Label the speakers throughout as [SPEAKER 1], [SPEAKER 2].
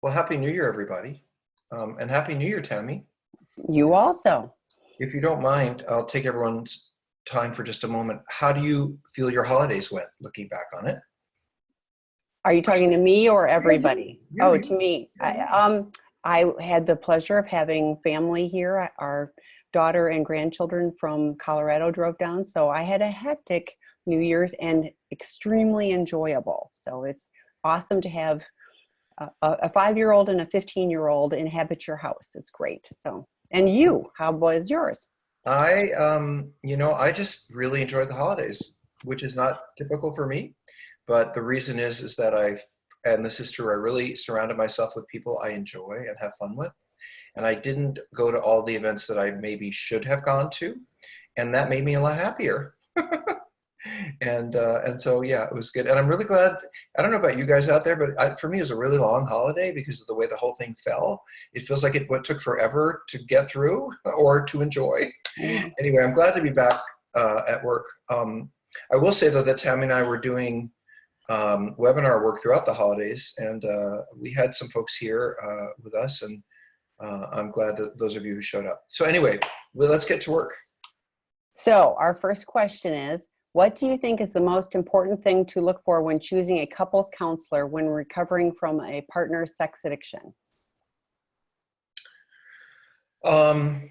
[SPEAKER 1] Well, Happy New Year, everybody. And Happy New Year, Tammy.
[SPEAKER 2] You also.
[SPEAKER 1] If you don't mind, I'll take everyone's time for just a moment. How do you feel your holidays went, looking back on it?
[SPEAKER 2] Are you talking to me or
[SPEAKER 1] Yeah, you.
[SPEAKER 2] everybody?
[SPEAKER 1] You,
[SPEAKER 2] Oh,
[SPEAKER 1] you.
[SPEAKER 2] to me.
[SPEAKER 1] Yeah, you.
[SPEAKER 2] I had the pleasure of having family here. Our daughter and grandchildren from Colorado drove down, so I had a hectic New Year's and extremely enjoyable. So it's awesome to have a 5-year-old and a 15-year-old inhabit your house. It's great. So, and you, how was yours?
[SPEAKER 1] I just really enjoyed the holidays, which is not typical for me. But the reason is that and this is true, I really surrounded myself with people I enjoy and have fun with. And I didn't go to all the events that I maybe should have gone to, and that made me a lot happier. And so yeah, it was good, and I'm really glad. I don't know about you guys out there, but for me, it was a really long holiday because of the way the whole thing fell. It feels like it what took forever to get through or to enjoy.
[SPEAKER 2] Yeah.
[SPEAKER 1] Anyway, I'm glad to be back at work. I will say though that Tammy and I were doing webinar work throughout the holidays, and we had some folks here with us, and I'm glad that those of you who showed up. So anyway, well, let's get to work.
[SPEAKER 2] So our first question is, what do you think is the most important thing to look for when choosing a couples counselor when recovering from a partner's sex addiction?
[SPEAKER 1] Um,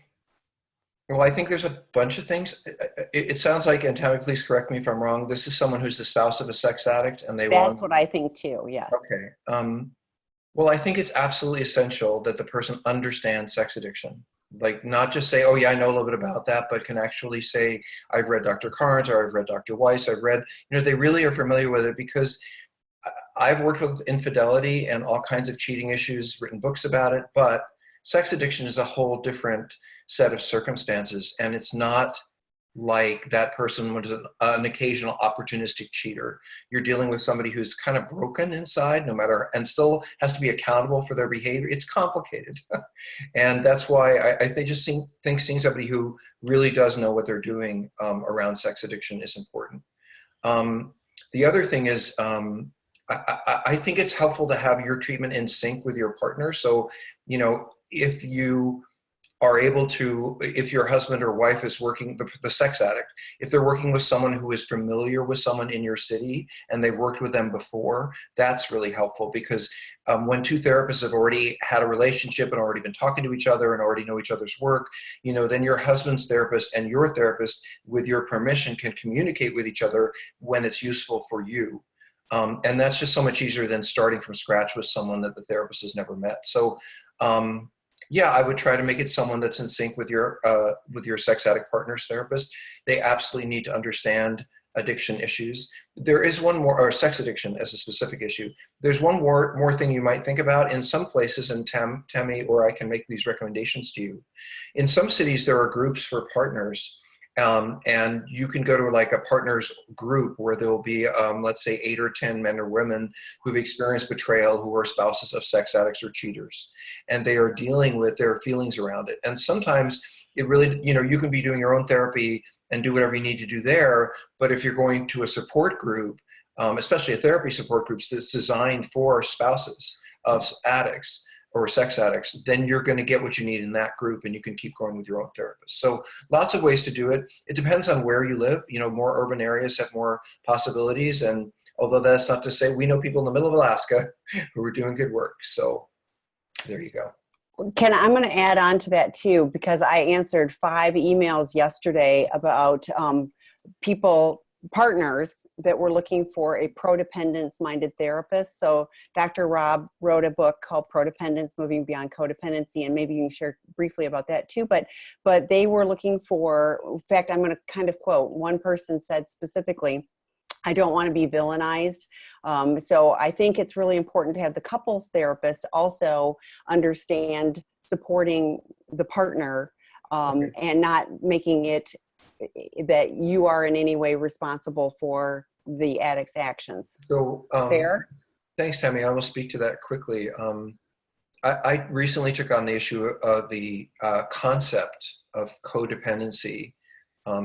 [SPEAKER 1] well, I think there's a bunch of things. It sounds like, and Tammy, please correct me if I'm wrong, this is someone who's the spouse of a sex addict and they
[SPEAKER 2] That's
[SPEAKER 1] want,
[SPEAKER 2] what I think too, yes.
[SPEAKER 1] okay. Well, I think it's absolutely essential that the person understands sex addiction. Like, not just say, oh, yeah, I know a little bit about that, but can actually say, I've read Dr. Carnes or I've read Dr. Weiss, I've read, they really are familiar with it because I've worked with infidelity and all kinds of cheating issues, written books about it, but sex addiction is a whole different set of circumstances. And it's not like that person was an occasional opportunistic cheater. You're dealing with somebody who's kind of broken inside, no matter, and still has to be accountable for their behavior. It's complicated. And that's why think seeing somebody who really does know what they're doing around sex addiction is important. The other thing is, I think it's helpful to have your treatment in sync with your partner. So, if you are able to, if your husband or wife is working, the sex addict, if they're working with someone who is familiar with someone in your city and they've worked with them before, that's really helpful because when two therapists have already had a relationship and already been talking to each other and already know each other's work, then your husband's therapist and your therapist, with your permission, can communicate with each other when it's useful for you. And that's just so much easier than starting from scratch with someone that the therapist has never met. So, yeah, I would try to make it someone that's in sync with your sex addict partner's therapist. They absolutely need to understand addiction issues. There is one more, or sex addiction as a specific issue. There's one more thing you might think about. In some places, and Tammy, or I can make these recommendations to you. In some cities, there are groups for partners. And you can go to like a partners group where there'll be, let's say, 8 or 10 men or women who've experienced betrayal, who are spouses of sex addicts or cheaters, and they are dealing with their feelings around it. And sometimes it really, you can be doing your own therapy and do whatever you need to do there. But if you're going to a support group, especially a therapy support group that's designed for spouses of addicts or sex addicts, then you're going to get what you need in that group and you can keep going with your own therapist. So lots of ways to do it. It depends on where you live. More urban areas have more possibilities. And although that's not to say, we know people in the middle of Alaska who are doing good work. So there you go.
[SPEAKER 2] I'm going to add on to that too, because I answered 5 emails yesterday about partners that were looking for a prodependence-minded therapist. So Dr. Rob wrote a book called Prodependence, Moving Beyond Codependency, and maybe you can share briefly about that too. But they were looking for, in fact, I'm going to kind of quote, one person said specifically, I don't want to be villainized. So I think it's really important to have the couples therapist also understand supporting the partner and not making it that you are in any way responsible for the addict's actions.
[SPEAKER 1] So
[SPEAKER 2] Fair?
[SPEAKER 1] thanks, Tammy. I will speak to that quickly. I recently took on the issue of the concept of codependency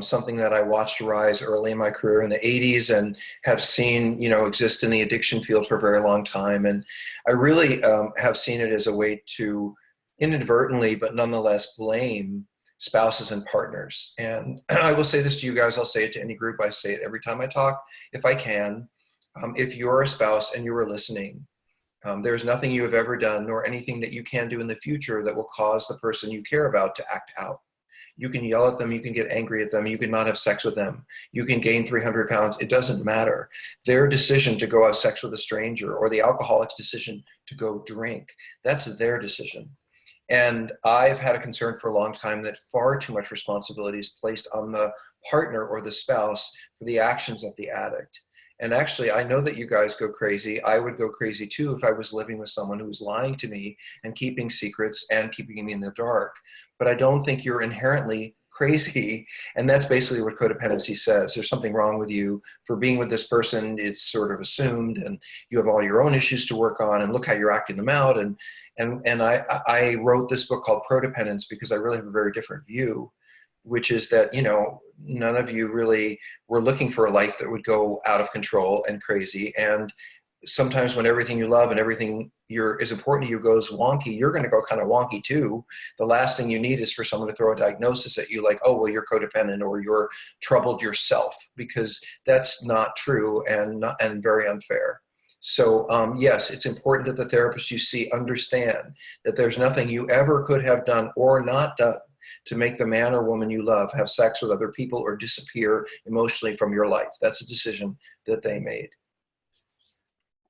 [SPEAKER 1] something that I watched rise early in my career in the 80s and have seen, exist in the addiction field for a very long time. And I really have seen it as a way to inadvertently, but nonetheless, blame spouses and partners. And I will say this to you guys, I'll say it to any group, I say it every time I talk, if I can. If you're a spouse and you are listening, there's nothing you have ever done nor anything that you can do in the future that will cause the person you care about to act out. You can yell at them, you can get angry at them, you can not have sex with them, you can gain 300 pounds, it doesn't matter. Their decision to go have sex with a stranger, or the alcoholic's decision to go drink, that's their decision. And I've had a concern for a long time that far too much responsibility is placed on the partner or the spouse for the actions of the addict. And actually, I know that you guys go crazy. I would go crazy too if I was living with someone who was lying to me and keeping secrets and keeping me in the dark. But I don't think you're inherently crazy. And that's basically what codependency says. There's something wrong with you for being with this person. It's sort of assumed, and you have all your own issues to work on, and look how you're acting them out. And I wrote this book called Codependence because I really have a very different view, which is that, none of you really were looking for a life that would go out of control and crazy. And sometimes when everything you love and everything is important to you goes wonky, you're going to go kind of wonky too. The last thing you need is for someone to throw a diagnosis at you like, oh, well, you're codependent or you're troubled yourself, because that's not true and very unfair. So yes, it's important that the therapist you see understand that there's nothing you ever could have done or not done to make the man or woman you love have sex with other people or disappear emotionally from your life. That's a decision that they made.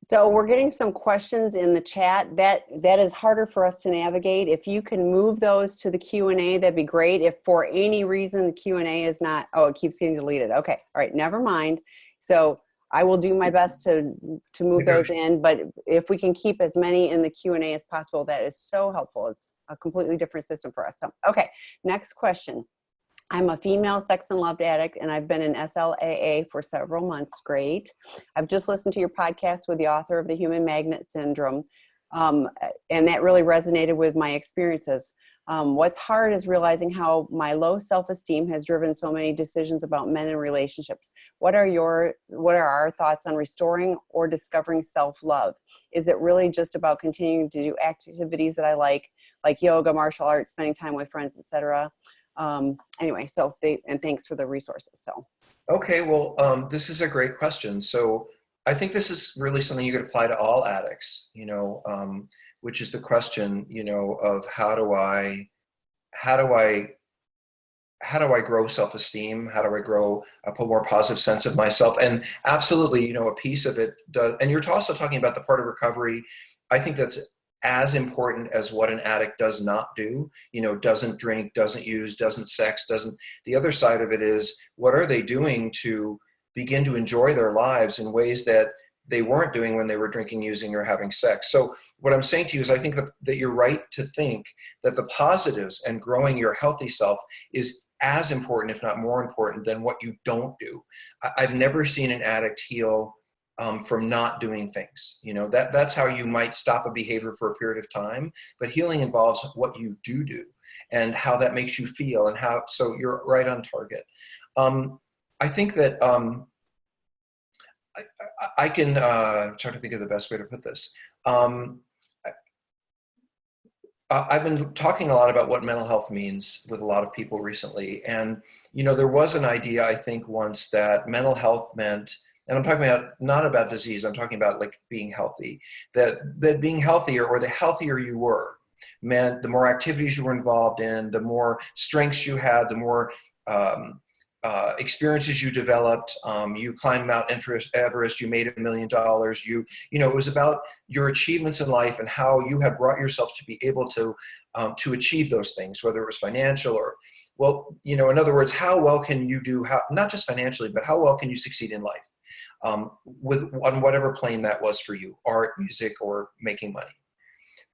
[SPEAKER 2] So we're getting some questions in the chat. That is harder for us to navigate. If you can move those to the Q&A, that'd be great. If for any reason the Q&A is not, oh, it keeps getting deleted. Okay, all right, never mind. So I will do my best to move those in, but if we can keep as many in the Q&A as possible, that is so helpful. It's a completely different system for us. So, okay, next question. I'm a female sex and love addict, and I've been in SLAA for several months. Great. I've just listened to your podcast with the author of The Human Magnet Syndrome, and that really resonated with my experiences. What's hard is realizing how my low self-esteem has driven so many decisions about men and relationships. What are our thoughts on restoring or discovering self-love? Is it really just about continuing to do activities that I like yoga, martial arts, spending time with friends, etc.? Anyway, and thanks for the resources. So,
[SPEAKER 1] okay, well, this is a great question. So I think this is really something you could apply to all addicts, which is the question, of how do I grow self-esteem? How do I grow a more positive sense of myself? And absolutely, a piece of it does. And you're also talking about the part of recovery. I think that's as important as what an addict does not do, doesn't drink, doesn't use, doesn't sex, the other side of it is, what are they doing to begin to enjoy their lives in ways that they weren't doing when they were drinking, using, or having sex? So what I'm saying to you is I think that you're right to think that the positives and growing your healthy self is as important, if not more important, than what you don't do. I've never seen an addict heal from not doing things. That's how you might stop a behavior for a period of time, but healing involves what you do and how that makes you feel, and so you're right on target. I think that I can, I'm trying to think of the best way to put this. I've been talking a lot about what mental health means with a lot of people recently. And, there was an idea, I think, once that mental health meant, and I'm talking about not about disease, I'm talking about like being healthy, that being healthier, or the healthier you were, meant the more activities you were involved in, the more strengths you had, the more experiences you developed. You climbed Mount Everest, you made $1 million. It was about your achievements in life and how you had brought yourself to be able to achieve those things, whether it was financial or, in other words, how well can you do, not just financially, but how well can you succeed in life, on whatever plane that was for you, art, music, or making money.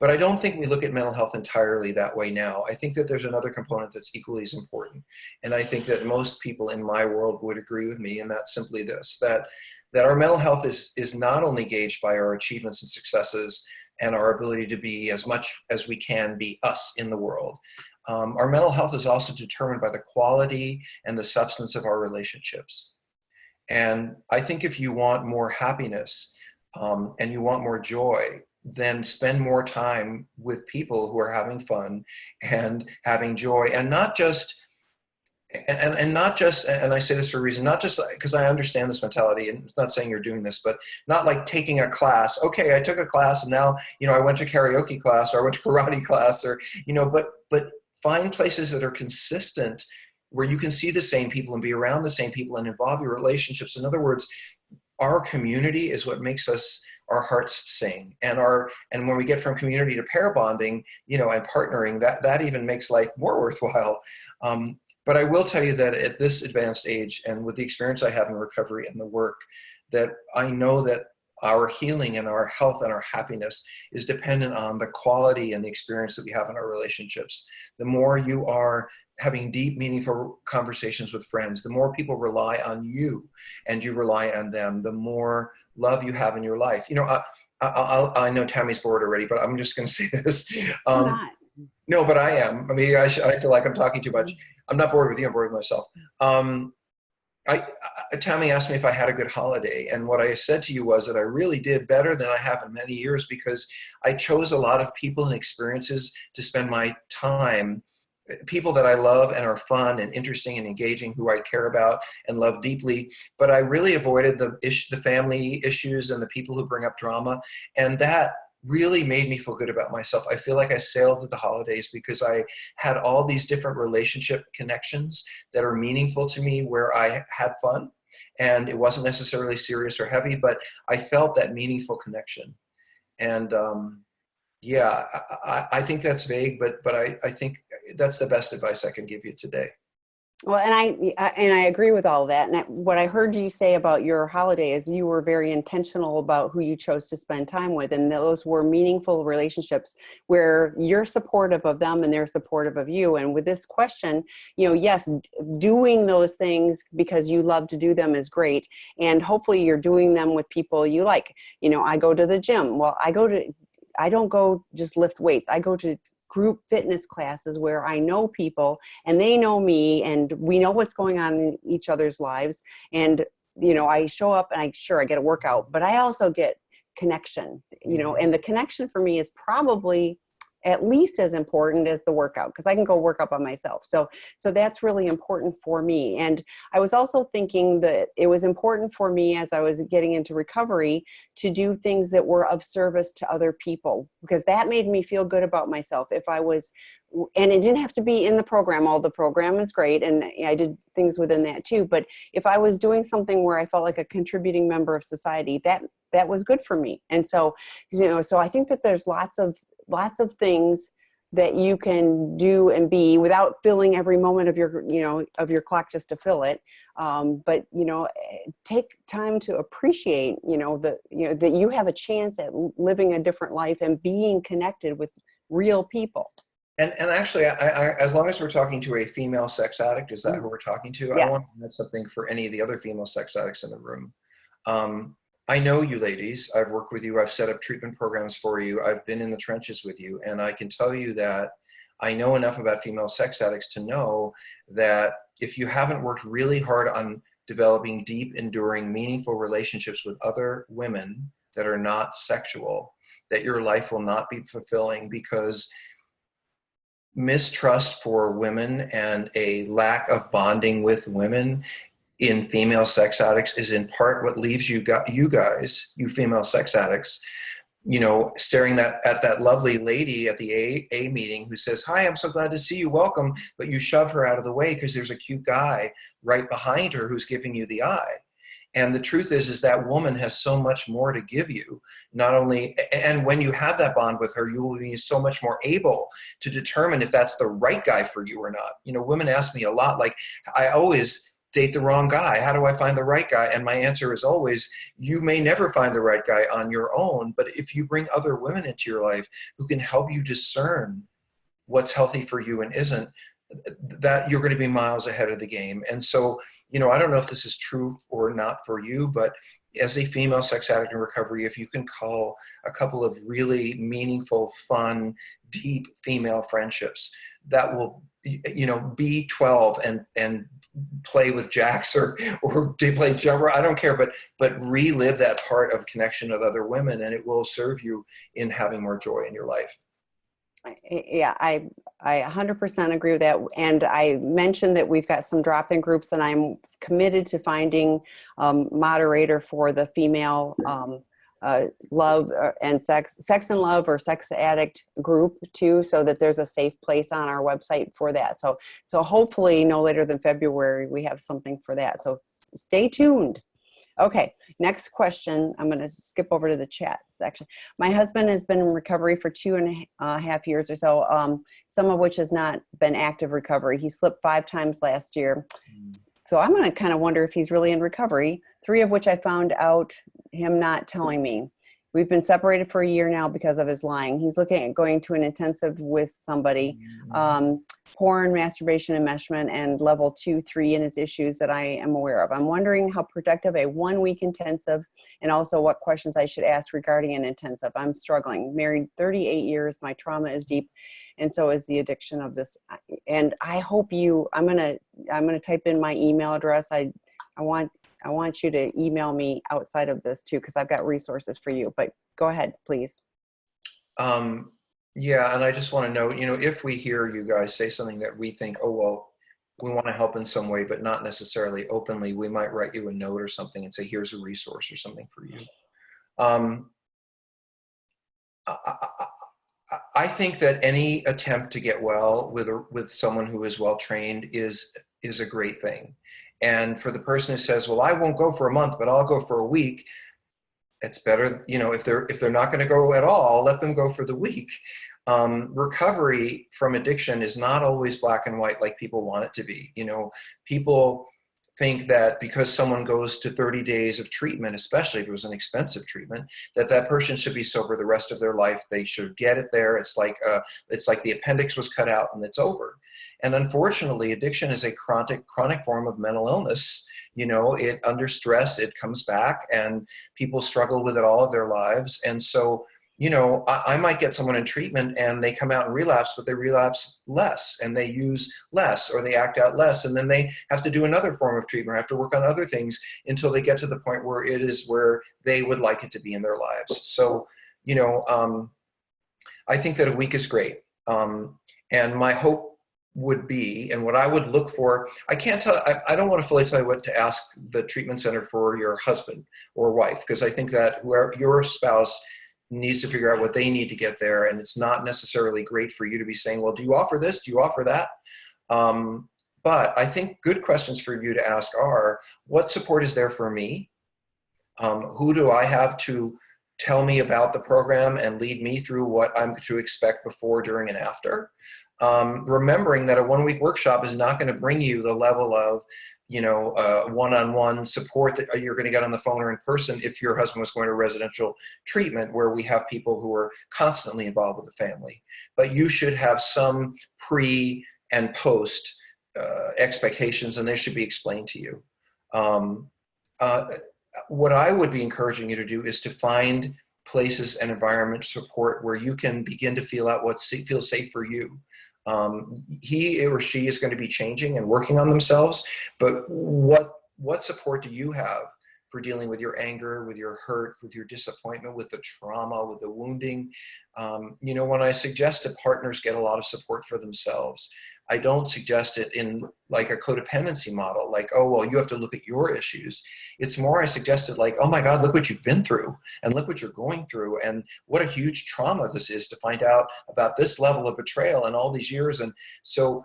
[SPEAKER 1] But I don't think we look at mental health entirely that way now. I think that there's another component that's equally as important. And I think that most people in my world would agree with me, and that's simply this, that our mental health is not only gauged by our achievements and successes and our ability to be as much as we can be us in the world, our mental health is also determined by the quality and the substance of our relationships. And I think if you want more happiness and you want more joy, then spend more time with people who are having fun and having joy, and not just not just, and I say this for a reason, not just because I understand this mentality, and it's not saying you're doing this, but not like taking a class. Okay, I took a class and now, I went to karaoke class, or I went to karate class, or, but find places that are consistent where you can see the same people and be around the same people and involve your relationships. In other words, our community is what makes our hearts sing, and when we get from community to pair bonding, and partnering, that even makes life more worthwhile. But I will tell you that at this advanced age, and with the experience I have in recovery and the work, that I know that our healing and our health and our happiness is dependent on the quality and the experience that we have in our relationships. The more you are having deep, meaningful conversations with friends, the more people rely on you and you rely on them, the more love you have in your life. I know Tammy's bored already, but I'm just going to say this. No, but I am. I mean, I feel like I'm talking too much. I'm not bored with you. I'm bored with myself. Tammy asked me if I had a good holiday, and what I said to you was that I really did better than I have in many years, because I chose a lot of people and experiences to spend my time, people that I love and are fun and interesting and engaging, who I care about and love deeply. But I really avoided the family issues and the people who bring up drama, and that really made me feel good about myself. I feel like I sailed through the holidays because I had all these different relationship connections that are meaningful to me, where I had fun, and it wasn't necessarily serious or heavy, but I felt that meaningful connection. And yeah, I think that's vague, but I think that's the best advice I can give you today.
[SPEAKER 2] Well, and I agree with all that. And what I heard you say about your holiday is you were very intentional about who you chose to spend time with. And those were meaningful relationships where you're supportive of them and they're supportive of you. And with this question, yes, doing those things because you love to do them is great. And hopefully you're doing them with people you like. I go to the gym. Well, I don't go just lift weights. I go to group fitness classes where I know people and they know me, and we know what's going on in each other's lives. And, I show up and I get a workout, but I also get connection, and the connection for me is probably at least as important as the workout, because I can go work up on myself. So that's really important for me. And I was also thinking that it was important for me, as I was getting into recovery, to do things that were of service to other people, because that made me feel good about myself. If I was, and it didn't have to be in the program, all the program is great, and I did things within that too, but if I was doing something where I felt like a contributing member of society, that was good for me. And so I think that there's lots of things that you can do and be without filling every moment of your clock just to fill it. But take time to appreciate, that you have a chance at living a different life and being connected with real people.
[SPEAKER 1] And actually, I as long as we're talking to a female sex addict, is that who we're talking to?
[SPEAKER 2] Yes.
[SPEAKER 1] I want to add something for any of the other female sex addicts in the room. I know you ladies. I've worked with you. I've set up treatment programs for you. I've been in the trenches with you. And I can tell you that I know enough about female sex addicts to know that if you haven't worked really hard on developing deep, enduring, meaningful relationships with other women that are not sexual, that your life will not be fulfilling, because mistrust for women and a lack of bonding with women in female sex addicts is in part what leaves you guys, you female sex addicts, staring at that lovely lady at the AA meeting who says, "Hi, I'm so glad to see you, welcome," but you shove her out of the way because there's a cute guy right behind her who's giving you the eye. And the truth is that woman has so much more to give you, not only, and when you have that bond with her, you will be so much more able to determine if that's the right guy for you or not. Women ask me a lot, like, I always date the wrong guy. How do I find the right guy? And my answer is always, you may never find the right guy on your own, but if you bring other women into your life who can help you discern what's healthy for you and isn't, that you're going to be miles ahead of the game. And so, I don't know if this is true or not for you, but as a female sex addict in recovery, if you can call a couple of really meaningful, fun, deep female friendships that will, be 12 and play with jacks or they play jumper, I don't care, but relive that part of connection with other women, and it will serve you in having more joy in your life.
[SPEAKER 2] Yeah, I 100% agree with that. And I mentioned that we've got some drop-in groups, and I'm committed to finding moderator for the female love and sex and love or sex addict group too, so that there's a safe place on our website for that. So hopefully no later than February we have something for that. So stay tuned. Okay, next question. I'm going to skip over to the chat section. My husband has been in recovery for 2.5 years or so, some of which has not been active recovery. He slipped 5 times last year. So I'm going to kind of wonder if he's really in recovery, 3 of which I found out him not telling me. We've been separated for a year now because of his lying. He's looking at going to an intensive with somebody, porn, masturbation, enmeshment, and level 2, 3 in his issues that I am aware of. I'm wondering how productive a 1-week intensive, and also what questions I should ask regarding an intensive. I'm struggling. Married 38 years. My trauma is deep, and so is the addiction of this. And I hope you. I'm gonna type in my email address. I want you to email me outside of this too, because I've got resources for you, but go ahead, please.
[SPEAKER 1] Yeah, and I just want to note, if we hear you guys say something that we think, oh, well, we want to help in some way, but not necessarily openly, we might write you a note or something and say, here's a resource or something for you. I think that any attempt to get well with someone who is well trained is a great thing. And for the person who says, well, I won't go for a month, but I'll go for a week, it's better, if they're not going to go at all, let them go for the week. Recovery from addiction is not always black and white like people want it to be. People think that because someone goes to 30 days of treatment, especially if it was an expensive treatment, that person should be sober the rest of their life. They should get it there. It's like the appendix was cut out and it's over. And unfortunately, addiction is a chronic form of mental illness. It under stress, it comes back, and people struggle with it all of their lives. And so, I might get someone in treatment and they come out and relapse, but they relapse less and they use less or they act out less. And then they have to do another form of treatment, have to work on other things until they get to the point where it is where they would like it to be in their lives. So, I think that a week is great. And my hope would be, and what I would look for, I can't tell, I don't want to fully tell you what to ask the treatment center for your husband or wife, because I think that whoever your spouse needs to figure out what they need to get there. And it's not necessarily great for you to be saying, well, do you offer this? Do you offer that? But I think good questions for you to ask are, what support is there for me? Who do I have to tell me about the program and lead me through what I'm to expect before, during, and after? Remembering that a 1-week workshop is not going to bring you the level of, one-on-one support that you're going to get on the phone or in person if your husband was going to residential treatment, where we have people who are constantly involved with the family. But you should have some pre and post expectations, and they should be explained to you. What I would be encouraging you to do is to find places and environment support where you can begin to feel out what feels safe for you. He or she is going to be changing and working on themselves, but what support do you have for dealing with your anger, with your hurt, with your disappointment, with the trauma, with the wounding? When I suggest that partners get a lot of support for themselves, I don't suggest it in like a codependency model, like, oh, well, you have to look at your issues. It's more, I suggest it like, oh my God, look what you've been through and look what you're going through and what a huge trauma this is to find out about this level of betrayal in all these years. And so,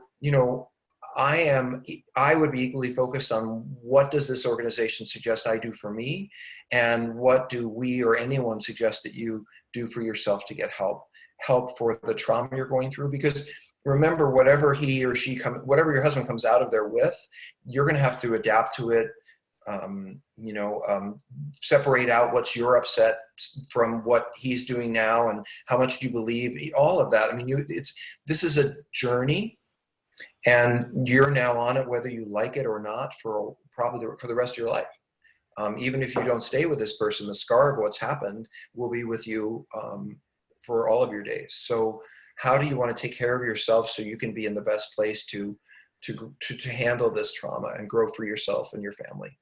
[SPEAKER 1] I would be equally focused on what does this organization suggest I do for me, and what do we or anyone suggest that you do for yourself to get help for the trauma you're going through. Because remember, whatever he or she whatever your husband comes out of there with, you're going to have to adapt to it. Separate out what's your upset from what he's doing now, and how much do you believe, all of that. I mean, this is a journey. And you're now on it, whether you like it or not, for probably for the rest of your life. Even if you don't stay with this person, the scar of what's happened will be with you for all of your days. So how do you want to take care of yourself so you can be in the best place to handle this trauma and grow for yourself and your family?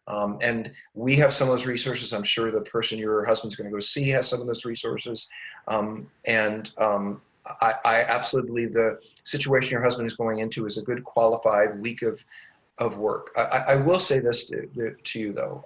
[SPEAKER 1] And we have some of those resources. I'm sure the person your husband's going to go see has some of those resources. I absolutely believe the situation your husband is going into is a good qualified week of work. I will say this to you though.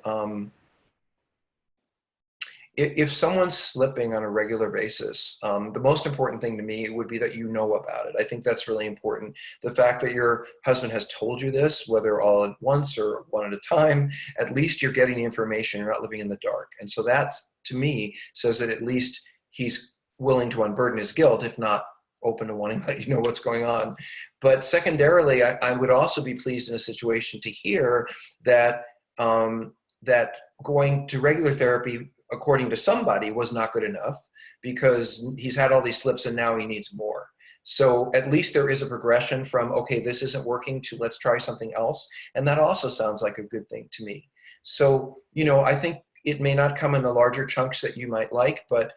[SPEAKER 1] If someone's slipping on a regular basis, the most important thing to me would be that you know about it. I think that's really important. The fact that your husband has told you this, whether all at once or one at a time, at least you're getting the information. You're not living in the dark. And so that, to me, says that at least he's willing to unburden his guilt, if not open to wanting to let you know what's going on. But secondarily, I would also be pleased in a situation to hear that that going to regular therapy, according to somebody, was not good enough because he's had all these slips and now he needs more. So at least there is a progression from, okay, this isn't working, to let's try something else. And that also sounds like a good thing to me. So, you know, I think it may not come in the larger chunks that you might like, but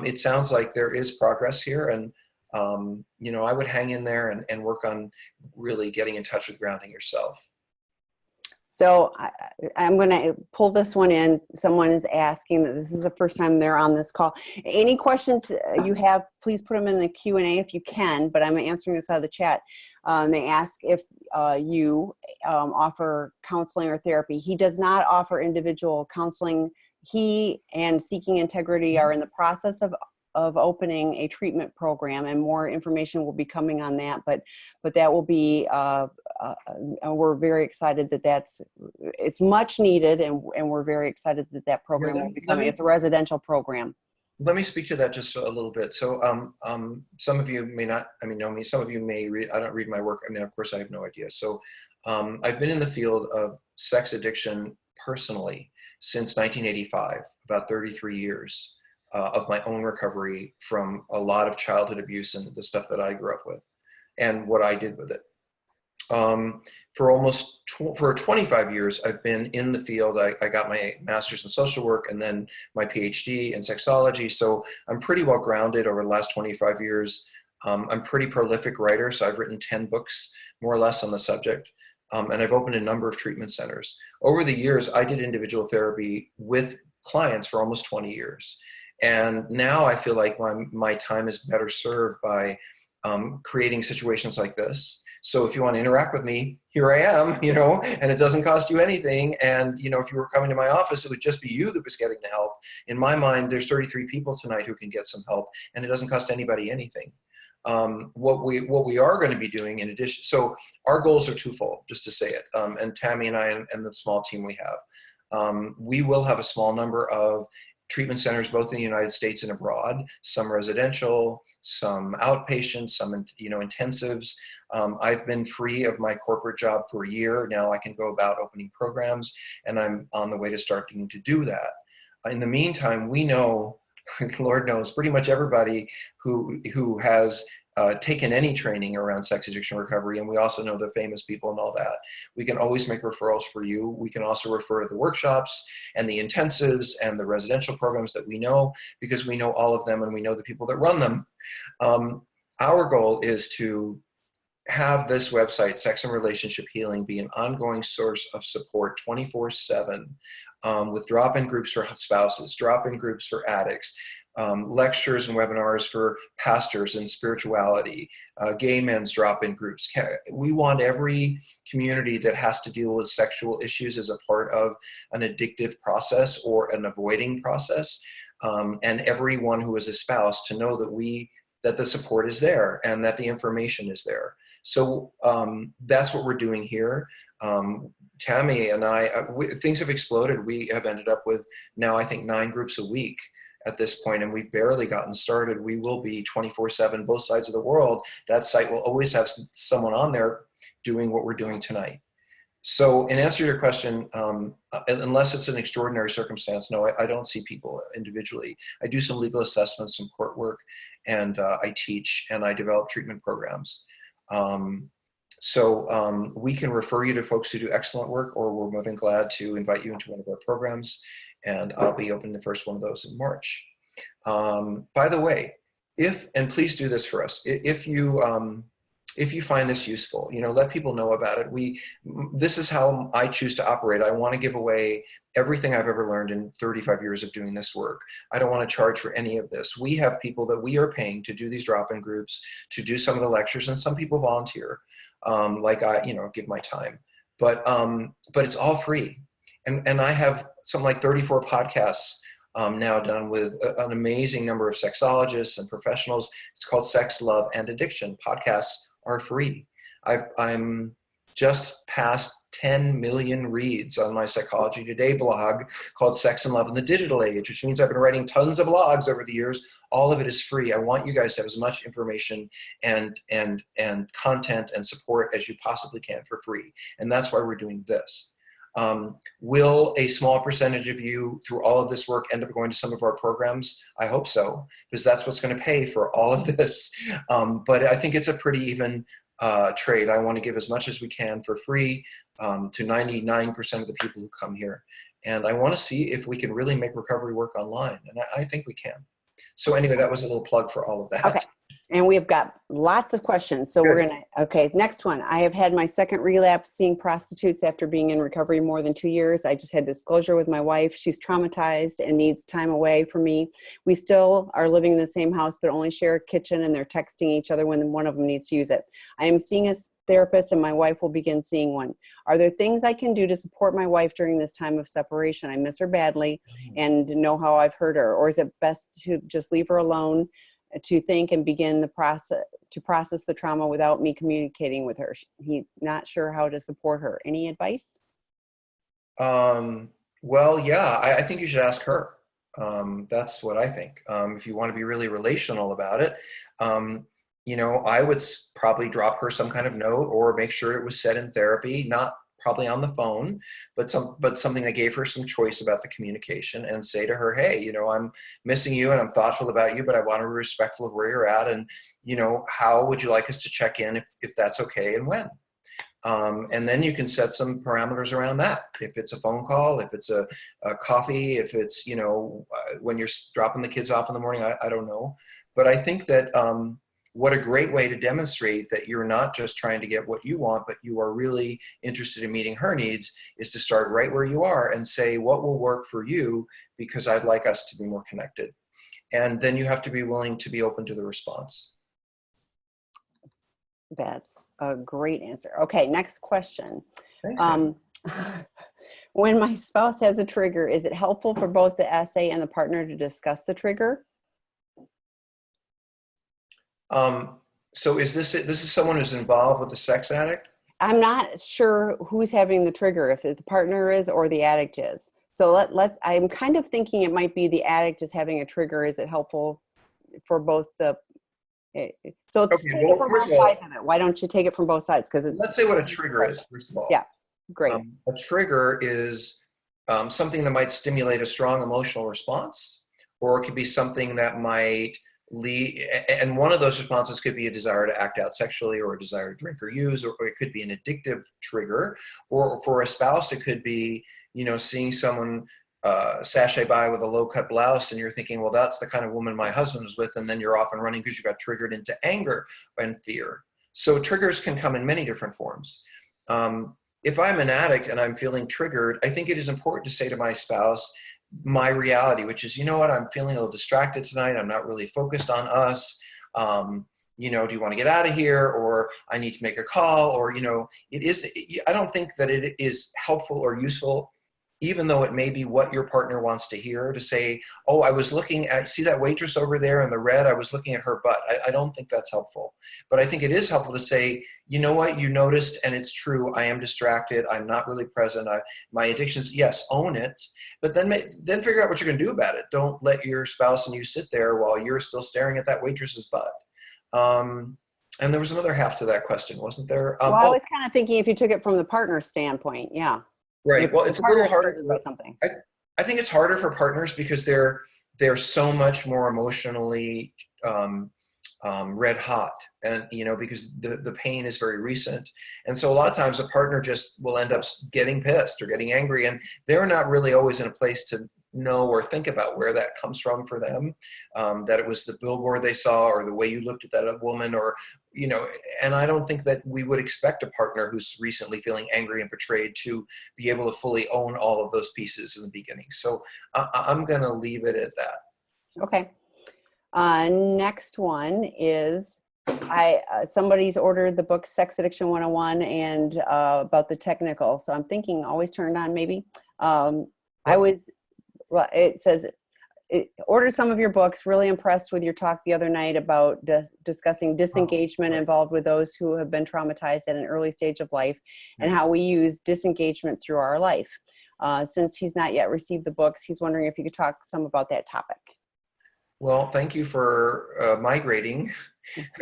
[SPEAKER 1] it sounds like there is progress here. And, you know, I would hang in there and work on really getting in touch with grounding yourself.
[SPEAKER 2] So I'm going to pull this one in. Someone is asking that this is the first time they're on this call. Any questions you have, please put them in the Q&A if you can, but I'm answering this out of the chat. They ask if you offer counseling or therapy. He does not offer individual counseling. He and Seeking Integrity are in the process of opening a treatment program, and more information will be coming on that, but that will be we're very excited that it's much needed, and we're very excited that program will be coming. It's a residential program.
[SPEAKER 1] Let me speak to that just a little bit. So some of you may not, know me. Some of you may read. I don't read my work. Of course, I have no idea. So I've been in the field of sex addiction personally since 1985, about 33 years. Of my own recovery from a lot of childhood abuse and the stuff that I grew up with and what I did with it. For 25 years, I've been in the field. I got my master's in social work and then my PhD in sexology. So I'm pretty well grounded over the last 25 years. I'm a pretty prolific writer. So I've written 10 books, more or less, on the subject. And I've opened a number of treatment centers. Over the years, I did individual therapy with clients for almost 20 years. And now I feel like my time is better served by creating situations like this. So if you want to interact with me, here I am, you know, and it doesn't cost you anything. And, you know, if you were coming to my office, it would just be you that was getting the help. In my mind, there's 33 people tonight who can get some help, and it doesn't cost anybody anything. What we are going to be doing in addition, so our goals are twofold, just to say it. And Tammy and I and the small team we have, we will have a small number of treatment centers, both in the United States and abroad, some residential, some outpatient, some, you know, intensives. I've been free of my corporate job for a year. Now I can go about opening programs, and I'm on the way to starting to do that. In the meantime, we know, Lord knows, pretty much everybody who has taken any training around sex addiction recovery, and we also know the famous people and all that. We can always make referrals for you. We can also refer to the workshops and the intensives and the residential programs that we know, because we know all of them and we know the people that run them. Our goal is to have this website, Sex and Relationship Healing, be an ongoing source of support 24/7, with drop-in groups for spouses, drop-in groups for addicts, lectures and webinars for pastors and spirituality, gay men's drop-in groups. We want every community that has to deal with sexual issues as a part of an addictive process or an avoiding process, and everyone who is a spouse to know that the support is there and that the information is there. So that's what we're doing here. Tammy and I, things have exploded. We have ended up with now, I think, 9 groups a week at this point, and we've barely gotten started. We will be 24/7, both sides of the world. That site will always have someone on there doing what we're doing tonight. So in answer to your question, unless it's an extraordinary circumstance, no, I don't see people individually. I do some legal assessments, some court work, and I teach and I develop treatment programs. So we can refer you to folks who do excellent work, or we're more than glad to invite you into one of our programs. And I'll be opening the first one of those in March. By the way, and please do this for us, if you find this useful, let people know about it. This is how I choose to operate. I want to give away everything I've ever learned in 35 years of doing this work. I don't want to charge for any of this. We have people that we are paying to do these drop-in groups, to do some of the lectures, and some people volunteer, like I, give my time. But it's all free. And I have something like 34 podcasts now done with an amazing number of sexologists and professionals. It's called Sex, Love, and Addiction. Podcasts are free. I'm just past 10 million reads on my Psychology Today blog called Sex and Love in the Digital Age, which means I've been writing tons of blogs over the years. All of it is free. I want you guys to have as much information and content and support as you possibly can for free. And that's why we're doing this. Will a small percentage of you through all of this work end up going to some of our programs? I hope so, because that's what's going to pay for all of this. But I think it's a pretty even trade. I want to give as much as we can for free to 99% of the people who come here. And I want to see if we can really make recovery work online. And I think we can. So anyway, that was a little plug for all of that.
[SPEAKER 2] Okay. And we've got lots of questions. So
[SPEAKER 1] Good.
[SPEAKER 2] we're going to, okay, next one. I have had my second relapse seeing prostitutes after being in recovery more than 2 years. I just had disclosure with my wife. She's traumatized and needs time away from me. We still are living in the same house, but only share a kitchen, and they're texting each other when one of them needs to use it. I am seeing a therapist, and my wife will begin seeing one. Are there things I can do to support my wife during this time of separation? I miss her badly and know how I've hurt her. Or is it best to just leave her alone to think and begin the process to process the trauma without me communicating with her? He's not sure how to support her. Any advice?
[SPEAKER 1] Well, yeah, I think you should ask her. That's what I think. If you want to be really relational about it, I would probably drop her some kind of note, or make sure it was said in therapy, not probably on the phone, but something that gave her some choice about the communication, and say to her, hey, I'm missing you and I'm thoughtful about you, but I want to be respectful of where you're at. And, how would you like us to check in if that's okay, and when? And then you can set some parameters around that. If it's a phone call, if it's a coffee, if it's, when you're dropping the kids off in the morning, I don't know. But I think that what a great way to demonstrate that you're not just trying to get what you want, but you are really interested in meeting her needs, is to start right where you are and say, what will work for you, because I'd like us to be more connected. And then you have to be willing to be open to the response.
[SPEAKER 2] That's a great answer. Okay, next question.
[SPEAKER 1] Thanks,
[SPEAKER 2] when my spouse has a trigger, is it helpful for both the SA and the partner to discuss the trigger?
[SPEAKER 1] So is this someone who's involved with the sex addict?
[SPEAKER 2] I'm not sure who's having the trigger, if the partner is or the addict is. So I'm kind of thinking it might be the addict is having a trigger. Is it helpful for both the, so take it from both sides of it. Why don't you take it from both sides? Because
[SPEAKER 1] let's say what a trigger is, first of all.
[SPEAKER 2] Yeah, great.
[SPEAKER 1] A trigger is something that might stimulate a strong emotional response, or it could be something that might lead, and one of those responses could be a desire to act out sexually, or a desire to drink or use, or it could be an addictive trigger, or for a spouse, it could be, seeing someone sashay by with a low-cut blouse, and you're thinking, well, that's the kind of woman my husband was with, and then you're off and running because you got triggered into anger and fear. So triggers can come in many different forms. If I'm an addict and I'm feeling triggered, I think it is important to say to my spouse my reality, which is, I'm feeling a little distracted tonight. I'm not really focused on us. Do you want to get out of here? Or I need to make a call, or, I don't think that it is helpful or useful, even though it may be what your partner wants to hear, to say, oh, I was looking at, see that waitress over there in the red? I was looking at her butt. I don't think that's helpful. But I think it is helpful to say, you know what, you noticed, and it's true, I am distracted, I'm not really present, my addictions, yes, own it, but then figure out what you're going to do about it. Don't let your spouse and you sit there while you're still staring at that waitress's butt. And there was another half to that question, wasn't there?
[SPEAKER 2] Well, I was kind of thinking if you took it from the partner standpoint, yeah.
[SPEAKER 1] Right. Well, it's a little harder.
[SPEAKER 2] Something.
[SPEAKER 1] I think it's harder for partners because they're so much more emotionally red hot, and because the pain is very recent. And so a lot of times a partner just will end up getting pissed or getting angry, and they're not really always in a place to know or think about where that comes from for them, that it was the billboard they saw or the way you looked at that woman, or and I don't think that we would expect a partner who's recently feeling angry and betrayed to be able to fully own all of those pieces in the beginning. So I'm going to leave it at that.
[SPEAKER 2] Okay. Next one is somebody's ordered the book Sex Addiction 101 and about the technical. So I'm thinking always turned on maybe. It says, ordered some of your books, really impressed with your talk the other night about discussing disengagement involved with those who have been traumatized at an early stage of life and how we use disengagement through our life. Since he's not yet received the books, he's wondering if you could talk some about that topic.
[SPEAKER 1] Well, thank you for migrating.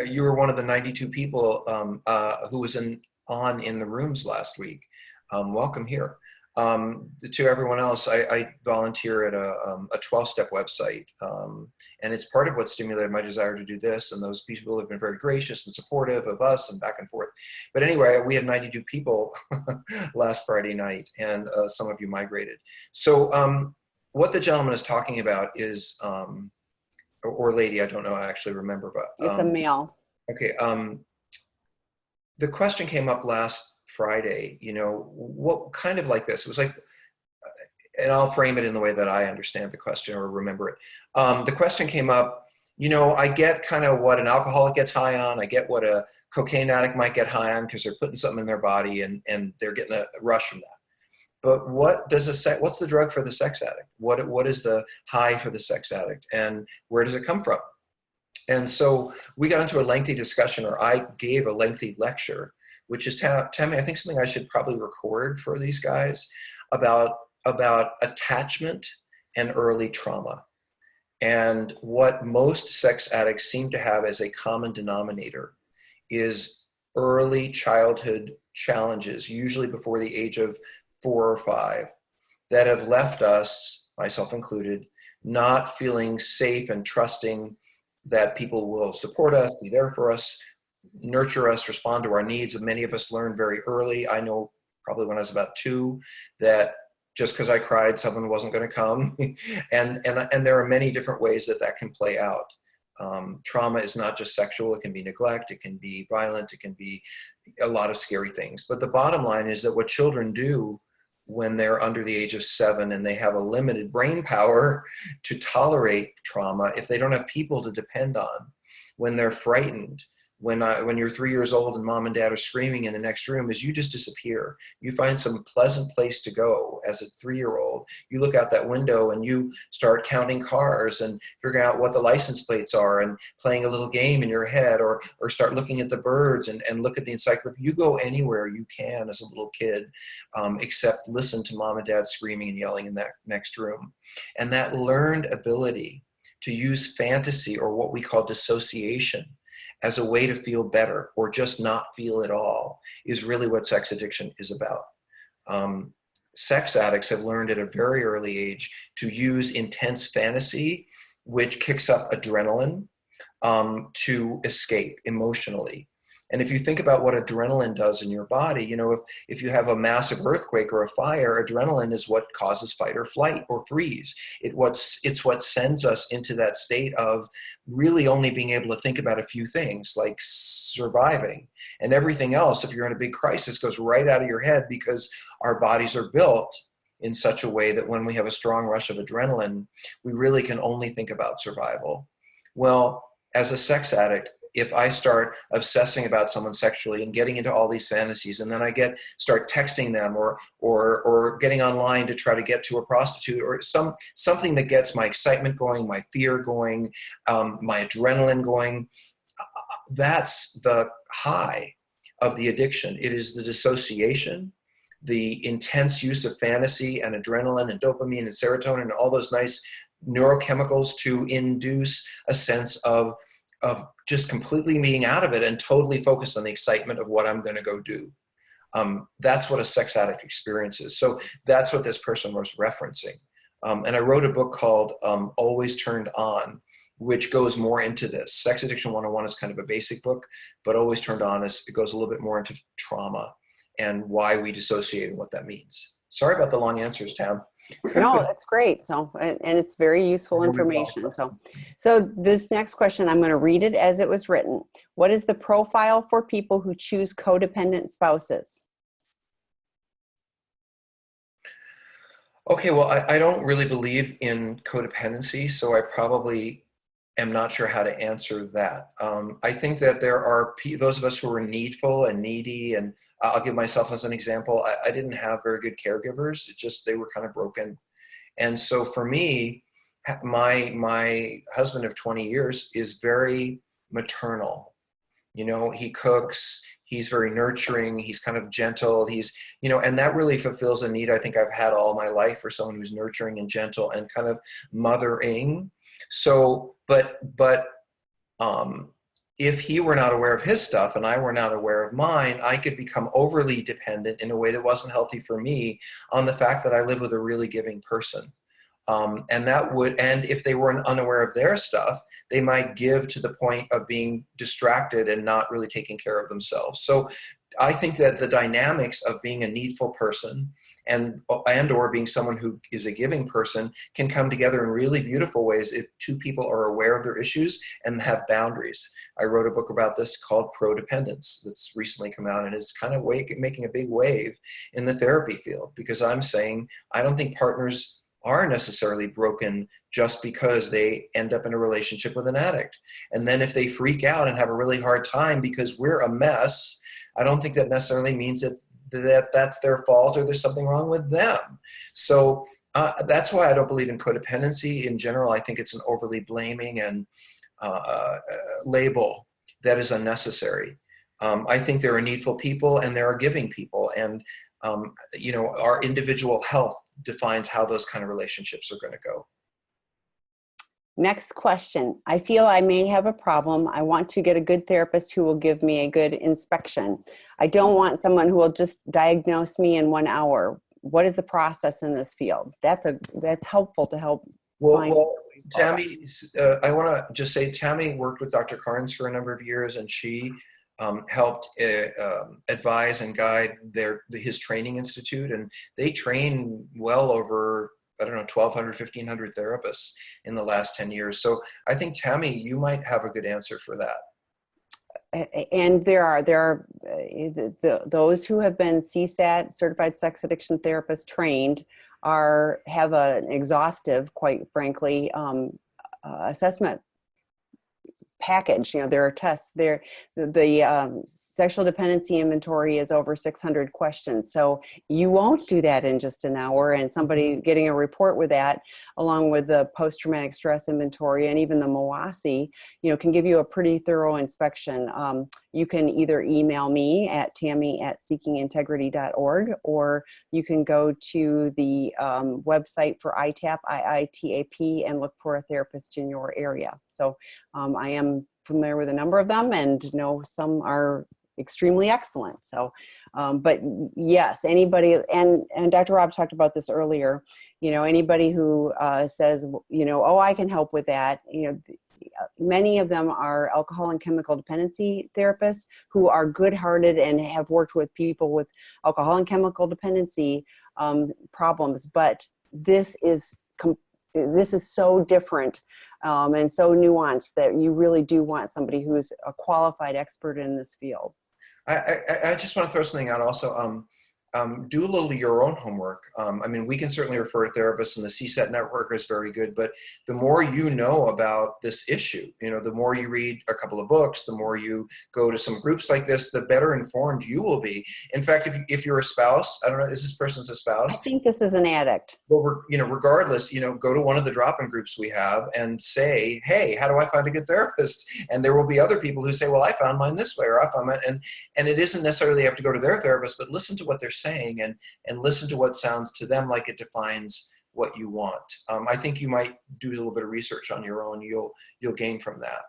[SPEAKER 1] You were one of the 92 people who was in the rooms last week. Welcome here. To everyone else, I volunteer at a 12-step website, and it's part of what stimulated my desire to do this, and those people have been very gracious and supportive of us and back and forth. But anyway, we had 92 people last Friday night, and some of you migrated. So what the gentleman is talking about is, or lady, I don't know, I actually remember, but
[SPEAKER 2] it's a male.
[SPEAKER 1] Okay. The question came up last Friday, what kind of like this, it was like, and I'll frame it in the way that I understand the question or remember it. The question came up, I get kind of what an alcoholic gets high on. I get what a cocaine addict might get high on because they're putting something in their body and they're getting a rush from that. But what's the drug for the sex addict? What is the high for the sex addict, and where does it come from? And so we got into a lengthy discussion, or I gave a lengthy lecture, which is, Tammy, I think something I should probably record for these guys, about attachment and early trauma. And what most sex addicts seem to have as a common denominator is early childhood challenges, usually before the age of 4 or 5, that have left us, myself included, not feeling safe and trusting that people will support us, be there for us, nurture us, respond to our needs. And many of us learned very early. I know probably when I was about 2 that just because I cried, someone wasn't going to come. and there are many different ways that can play out. Trauma is not just sexual. It can be neglect. It can be violent. It can be a lot of scary things. But the bottom line is that what children do when they're under the age of 7 and they have a limited brain power to tolerate trauma, if they don't have people to depend on, when they're frightened, when you're 3 years old and mom and dad are screaming in the next room, is you just disappear. You find some pleasant place to go as a 3-year-old. You look out that window and you start counting cars and figuring out what the license plates are and playing a little game in your head, or start looking at the birds and look at the encyclopedia. You go anywhere you can as a little kid, except listen to mom and dad screaming and yelling in that next room. And that learned ability to use fantasy, or what we call dissociation, as a way to feel better or just not feel at all, is really what sex addiction is about. Sex addicts have learned at a very early age to use intense fantasy, which kicks up adrenaline, to escape emotionally. And if you think about what adrenaline does in your body, if you have a massive earthquake or a fire, adrenaline is what causes fight or flight or freeze. It's what sends us into that state of really only being able to think about a few things, like surviving. And everything else, if you're in a big crisis, goes right out of your head, because our bodies are built in such a way that when we have a strong rush of adrenaline, we really can only think about survival. Well, as a sex addict, if I start obsessing about someone sexually and getting into all these fantasies, and then I start texting them or getting online to try to get to a prostitute, or something that gets my excitement going, my fear going, my adrenaline going, that's the high of the addiction. It is the dissociation, the intense use of fantasy and adrenaline and dopamine and serotonin and all those nice neurochemicals to induce a sense of just completely being out of it and totally focused on the excitement of what I'm going to go do. That's what a sex addict experiences. So that's what this person was referencing. And I wrote a book called Always Turned On. which goes more into this. Sex Addiction 101 is kind of a basic book, but Always Turned On it goes a little bit more into trauma and why we dissociate and what that means. Sorry about the long answers, Tam.
[SPEAKER 2] No, that's great. So, and it's very useful information. So this next question, I'm going to read it as it was written. What is the profile for people who choose codependent spouses?
[SPEAKER 1] Okay, well, I don't really believe in codependency, so I probably am not sure how to answer that. I think that there are those of us who are needful and needy, and I'll give myself as an example. I didn't have very good caregivers. It just, they were kind of broken. And so for me, my husband of 20 years is very maternal. You know, he cooks, he's very nurturing, he's kind of gentle, he's, you know, and that really fulfills a need I think I've had all my life, for someone who's nurturing and gentle and kind of mothering. So, but if he were not aware of his stuff and I were not aware of mine, I could become overly dependent in a way that wasn't healthy for me on the fact that I live with a really giving person. And that would, and if they weren't unaware of their stuff, they might give to the point of being distracted and not really taking care of themselves. So I think that the dynamics of being a needful person and or being someone who is a giving person can come together in really beautiful ways if two people are aware of their issues and have boundaries. I wrote a book about this called Codependence that's recently come out, and it's kind of making a big wave in the therapy field, because I'm saying I don't think partners are necessarily broken just because they end up in a relationship with an addict. And then if they freak out and have a really hard time because we're a mess, I don't think that necessarily means that that's their fault or there's something wrong with them. So that's why I don't believe in codependency in general. I think it's an overly blaming and label that is unnecessary. I think there are needful people and there are giving people, and you know, our individual health defines how those kind of relationships are going to go.
[SPEAKER 2] Next question. I feel I may have a problem. I want to get a good therapist who will give me a good inspection. I don't want someone who will just diagnose me in 1 hour. What is the process in this field? That's helpful to help.
[SPEAKER 1] Well, Tammy, I want to just say Tammy worked with Dr. Carnes for a number of years, and she helped advise and guide his training institute, and they train well over, I don't know, 1,200, 1,500 therapists in the last 10 years. So I think, Tammy, you might have a good answer for that.
[SPEAKER 2] And there are those who have been CSAT, certified sex addiction therapist trained, have an exhaustive, quite frankly, assessment package. You know, there are tests there. The sexual dependency inventory is over 600 questions. So you won't do that in just an hour, and somebody getting a report with that, along with the post-traumatic stress inventory and even the MOASI, you know, can give you a pretty thorough inspection. You can either email me at tammy@seekingintegrity.org, or you can go to the website for ITAP, IITAP, and look for a therapist in your area. So I am familiar with a number of them, and know some are extremely excellent. So, but yes, anybody, and Dr. Rob talked about this earlier, you know, anybody who says, you know, oh, I can help with that, you know, many of them are alcohol and chemical dependency therapists who are good-hearted and have worked with people with alcohol and chemical dependency problems. But this is so different and so nuanced that you really do want somebody who's a qualified expert in this field.
[SPEAKER 1] I just want to throw something out also. Do a little of your own homework. I mean, we can certainly refer to therapists, and the CSAT network is very good, but the more you know about this issue, you know, the more you read a couple of books, the more you go to some groups like this, the better informed you will be. In fact, if you're a spouse, I don't know, is this person's a spouse?
[SPEAKER 2] I think this is an addict.
[SPEAKER 1] Well, you know, regardless, you know, go to one of the drop-in groups we have and say, hey, how do I find a good therapist? And there will be other people who say, well, I found mine this way, or I found mine, and it isn't necessarily you have to go to their therapist, but listen to what they're saying and listen to what sounds to them like it defines what you want. I think you might do a little bit of research on your own. You'll gain from that.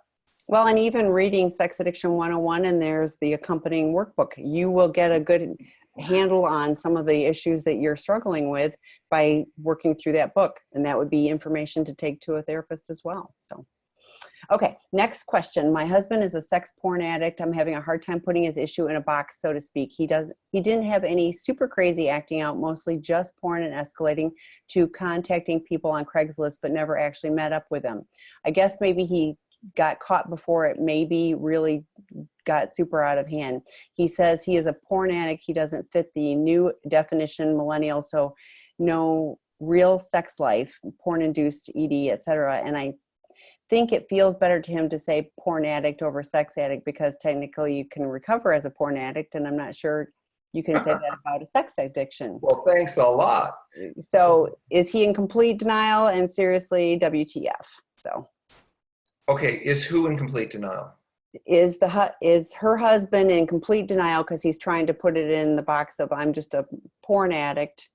[SPEAKER 2] Well, and even reading Sex Addiction 101, and there's the accompanying workbook, you will get a good handle on some of the issues that you're struggling with by working through that book. And that would be information to take to a therapist as well. So, Okay, next question. My husband is a sex porn addict. I'm having a hard time putting his issue in a box, so to speak. He didn't have any super crazy acting out, mostly just porn and escalating to contacting people on Craigslist, but never actually met up with them. I guess maybe he got caught before it maybe really got super out of hand. He says he is a porn addict. He doesn't fit the new definition millennial, so no real sex life, porn-induced ED, etc. And I think it feels better to him to say porn addict over sex addict, because technically you can recover as a porn addict, and I'm not sure you can say that about a sex addiction.
[SPEAKER 1] Well, thanks a lot.
[SPEAKER 2] So is he in complete denial, and seriously, WTF? So
[SPEAKER 1] okay, is who in complete denial?
[SPEAKER 2] Is her husband in complete denial because he's trying to put it in the box of I'm just a porn addict.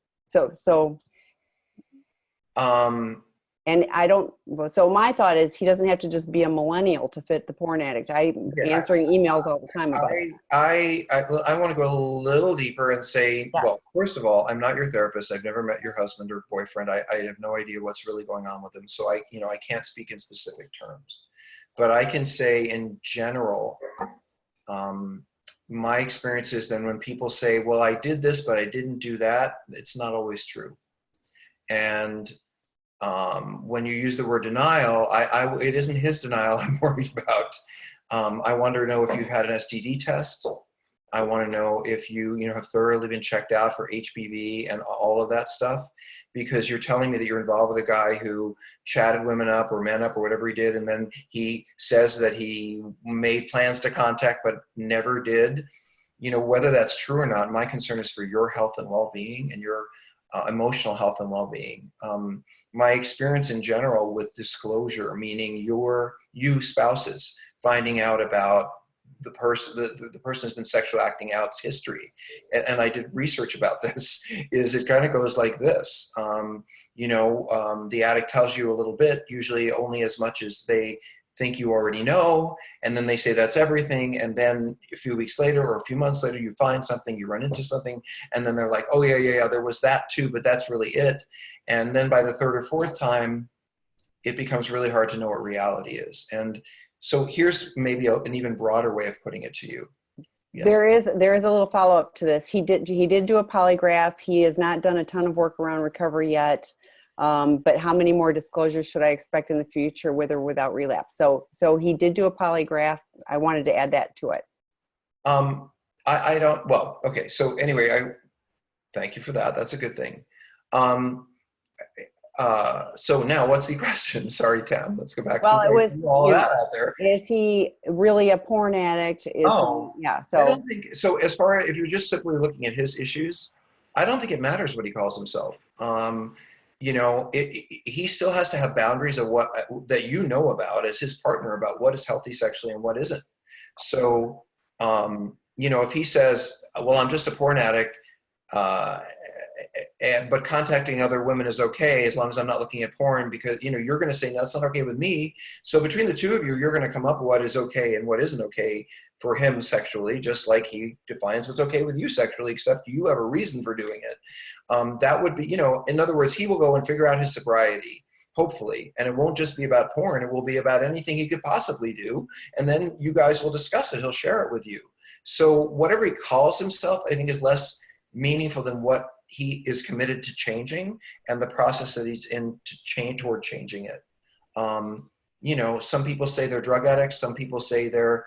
[SPEAKER 2] And I don't, so my thought is he doesn't have to just be a millennial to fit the porn addict. I'm answering emails all the time about it.
[SPEAKER 1] I want to go a little deeper and say,
[SPEAKER 2] Yes.
[SPEAKER 1] well, first of all, I'm not your therapist. I've never met your husband or boyfriend. I have no idea what's really going on with him. So I can't speak in specific terms. But I can say in general, my experience is then when people say, well, I did this, but I didn't do that, it's not always true. And when you use the word denial, it isn't his denial I'm worried about. I want to know if you've had an STD test. I want to know if you have thoroughly been checked out for HPV and all of that stuff, because you're telling me that you're involved with a guy who chatted women up or men up or whatever he did, and then he says that he made plans to contact but never did. Whether that's true or not, my concern is for your health and well-being and your emotional health and well-being. My experience in general with disclosure, meaning you spouses finding out about the person has been sexually acting out's history, and I did research about this, is it kind of goes like this. The addict tells you a little bit, usually only as much as they think you already know, and then they say that's everything, and then a few weeks later or a few months later you find something, you run into something, and then they're like, oh yeah, there was that too, but that's really it. And then by the third or fourth time it becomes really hard to know what reality is. And so here's maybe an even broader way of putting it to you. Yes.
[SPEAKER 2] There is a little follow-up to this. He did do a polygraph. He has not done a ton of work around recovery yet. But how many more disclosures should I expect in the future, with or without relapse? So he did do a polygraph. I wanted to add that to it.
[SPEAKER 1] I don't, well, okay. So anyway, thank you for that. That's a good thing. So now what's the question? Sorry, Tam, let's go back.
[SPEAKER 2] Well, it was
[SPEAKER 1] all that out there.
[SPEAKER 2] Is he really a porn addict? Yeah. So
[SPEAKER 1] I don't think so. As far as if you're just simply looking at his issues, I don't think it matters what he calls himself. He still has to have boundaries of what that about as his partner, about what is healthy sexually and what isn't. So, if he says, well, I'm just a porn addict, but contacting other women is okay as long as I'm not looking at porn, because, you're going to say, no, that's not okay with me. So between the two of you, you're going to come up with what is okay and what isn't okay for him sexually, just like he defines what's okay with you sexually, except you have a reason for doing it. That would be, in other words, he will go and figure out his sobriety, hopefully, and it won't just be about porn. It will be about anything he could possibly do. And then you guys will discuss it. He'll share it with you. So whatever he calls himself, I think, is less meaningful than what he is committed to changing and the process that he's in to change toward changing it. Some people say they're drug addicts. Some people say they're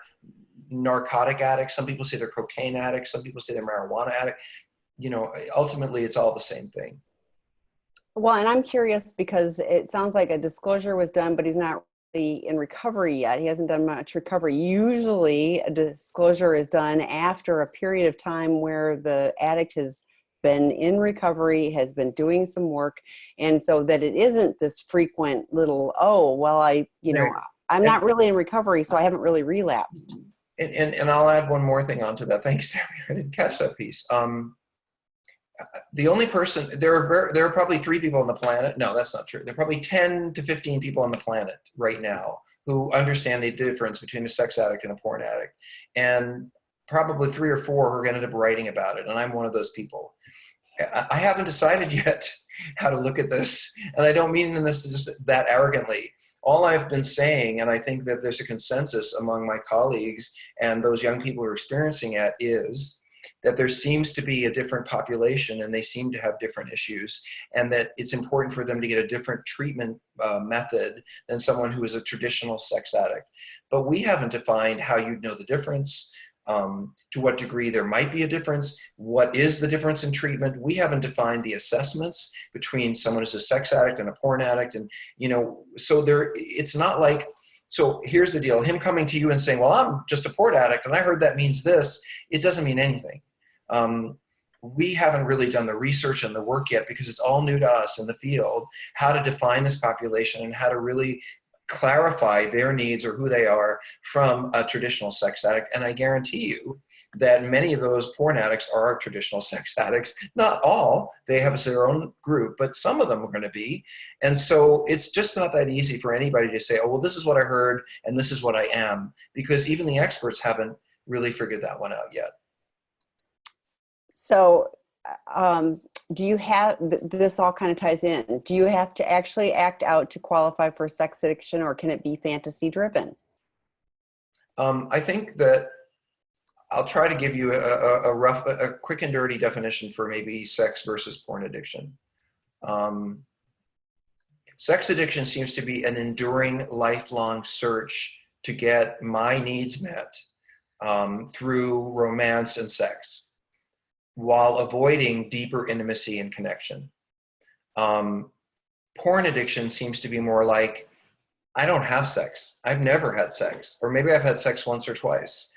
[SPEAKER 1] narcotic addicts. Some people say they're cocaine addicts. Some people say they're marijuana addicts. Ultimately it's all the same thing.
[SPEAKER 2] Well, and I'm curious because it sounds like a disclosure was done, but he's not really in recovery yet. He hasn't done much recovery. Usually a disclosure is done after a period of time where the addict has been in recovery, has been doing some work, and so that it isn't this frequent little, oh, well, I'm not really in recovery, so I haven't really relapsed.
[SPEAKER 1] And I'll add one more thing onto that. Thanks, Tammy. I didn't catch that piece. The only person, there are probably 3 people on the planet. No, that's not true. There are probably 10 to 15 people on the planet right now who understand the difference between a sex addict and a porn addict. And probably 3 or 4 who are going to end up writing about it. And I'm one of those people. I haven't decided yet how to look at this. And I don't mean this just that arrogantly. all I've been saying, and I think that there's a consensus among my colleagues and those young people who are experiencing it, is that there seems to be a different population and they seem to have different issues, and that it's important for them to get a different treatment method than someone who is a traditional sex addict. But we haven't defined how you'd know the difference, to what degree there might be a difference, what is the difference in treatment. We haven't defined the assessments between someone who's a sex addict and a porn addict. And, so it's not like, so here's the deal, him coming to you and saying, well, I'm just a porn addict and I heard that means this, it doesn't mean anything. We haven't really done the research and the work yet, because it's all new to us in the field, how to define this population and how to really clarify their needs or who they are from a traditional sex addict. And I guarantee you that many of those porn addicts are traditional sex addicts. Not all, they have their own group, but some of them are going to be. And so it's just not that easy for anybody to say, oh, well, this is what I heard and this is what I am, because even the experts haven't really figured that one out yet.
[SPEAKER 2] So do you have, this all kind of ties in, do you have to actually act out to qualify for sex addiction, or can it be fantasy driven?
[SPEAKER 1] I think that I'll try to give you a quick and dirty definition for maybe sex versus porn addiction. Sex addiction seems to be an enduring, lifelong search to get my needs met through romance and sex, while avoiding deeper intimacy and connection. Porn addiction seems to be more like, I don't have sex. I've never had sex. Or maybe I've had sex once or twice.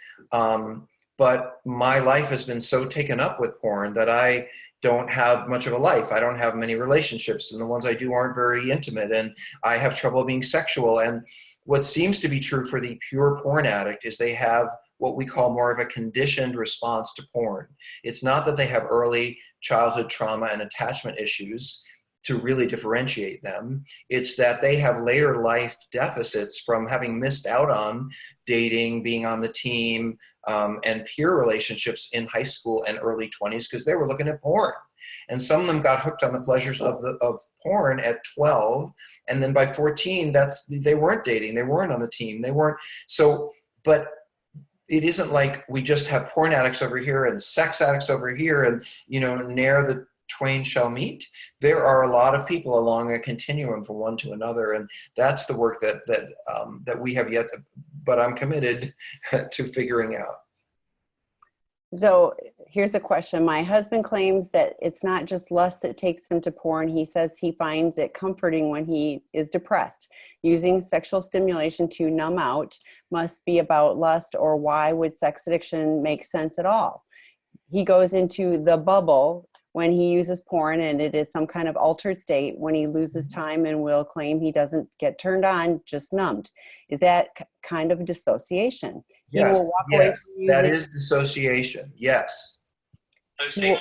[SPEAKER 1] But my life has been so taken up with porn that I don't have much of a life. I don't have many relationships, and the ones I do aren't very intimate, and I have trouble being sexual. And what seems to be true for the pure porn addict is they have what we call more of a conditioned response to porn. It's not that they have early childhood trauma and attachment issues to really differentiate them. It's that they have later life deficits from having missed out on dating, being on the team, and peer relationships in high school and early 20s, because they were looking at porn. And some of them got hooked on the pleasures of porn at 12, and then by 14, they weren't dating, they weren't on the team, they weren't. So, but it isn't like we just have porn addicts over here and sex addicts over here, and ne'er the twain shall meet. There are a lot of people along a continuum from one to another, and that's the work that we have yet, but I'm committed to figuring out.
[SPEAKER 2] So here's a question. My husband claims that it's not just lust that takes him to porn. He says he finds it comforting when he is depressed. Using sexual stimulation to numb out must be about lust, or why would sex addiction make sense at all? He goes into the bubble when he uses porn, and it is some kind of altered state when he loses time and will claim he doesn't get turned on, just numbed. Is that kind of dissociation?
[SPEAKER 1] Yes,
[SPEAKER 2] he will walk away from
[SPEAKER 1] that is dissociation, yes. Sorry,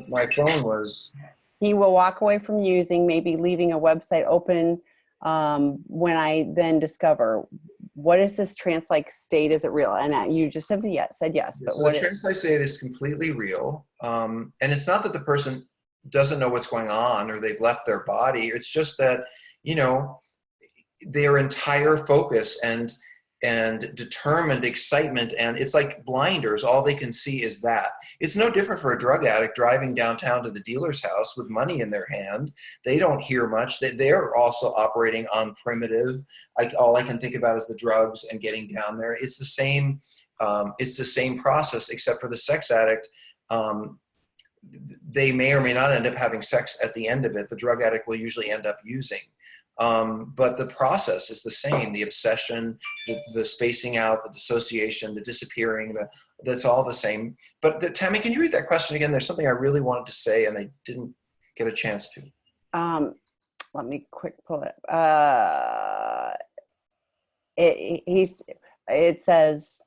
[SPEAKER 1] my phone was...
[SPEAKER 2] He will walk away from using, maybe leaving a website open when I then discover, what is this trance-like state? Is it real? And you just said yes. But
[SPEAKER 1] so the trance-like state is completely real. And it's not that the person doesn't know what's going on or they've left their body. It's just that, their entire focus and determined excitement, and it's like blinders, all they can see is that. It's no different for a drug addict driving downtown to the dealer's house with money in their hand. They don't hear much. They're also operating on primitive, all I can think about is the drugs and getting down there. It's the same process, except for the sex addict. They may or may not end up having sex at the end of it. The drug addict will usually end up using. But the process is the same. The obsession, the spacing out, the dissociation, the disappearing, that's all the same. But Tammy, can you read that question again? There's something I really wanted to say and I didn't get a chance to.
[SPEAKER 2] Let me quick pull it up. It says,